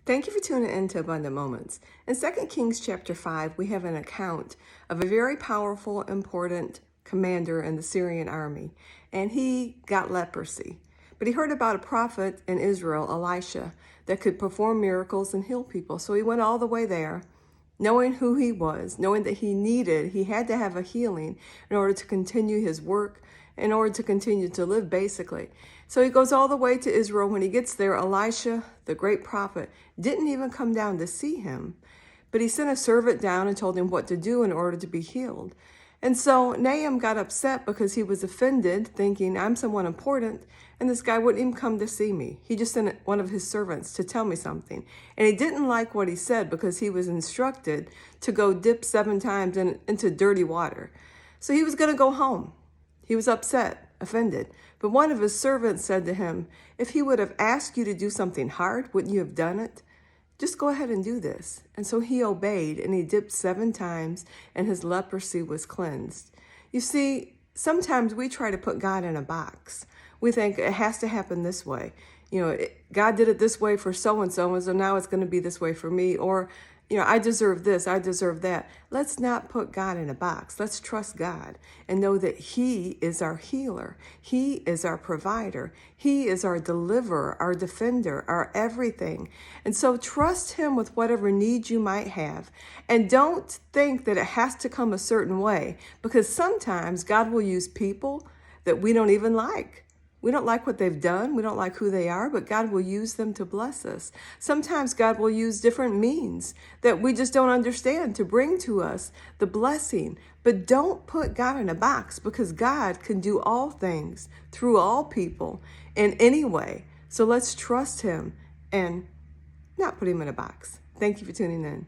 Thank you for tuning in to Abundant Moments. In 2 Kings chapter 5, we have an account of a very powerful, important commander in the Syrian army, and he got leprosy. But he heard about a prophet in Israel, Elisha, that could perform miracles and heal people. So he went all the way there, knowing who he was, knowing that he had to have a healing in order to continue his work, in order to continue to live, basically. So he goes all the way to Israel. When he gets there, Elisha, the great prophet, didn't even come down to see him, but he sent a servant down and told him what to do in order to be healed. And so Nahum got upset because he was offended, thinking, I'm someone important, and this guy wouldn't even come to see me. He just sent one of his servants to tell me something. And he didn't like what he said because he was instructed to go dip 7 times into dirty water. So he was going to go home. He was upset, offended. But one of his servants said to him, if he would have asked you to do something hard, wouldn't you have done it? Just go ahead and do this. And so he obeyed, and he dipped 7 times, and his leprosy was cleansed. You see, sometimes we try to put God in a box. We think it has to happen this way. God did it this way for so-and-so, and so now it's going to be this way for me. Or, I deserve this, I deserve that. Let's not put God in a box. Let's trust God and know that He is our healer. He is our provider. He is our deliverer, our defender, our everything. And so trust Him with whatever needs you might have. And don't think that it has to come a certain way, because sometimes God will use people that we don't even like. We don't like what they've done. We don't like who they are, but God will use them to bless us. Sometimes God will use different means that we just don't understand to bring to us the blessing. But don't put God in a box, because God can do all things through all people in any way. So let's trust Him and not put Him in a box. Thank you for tuning in.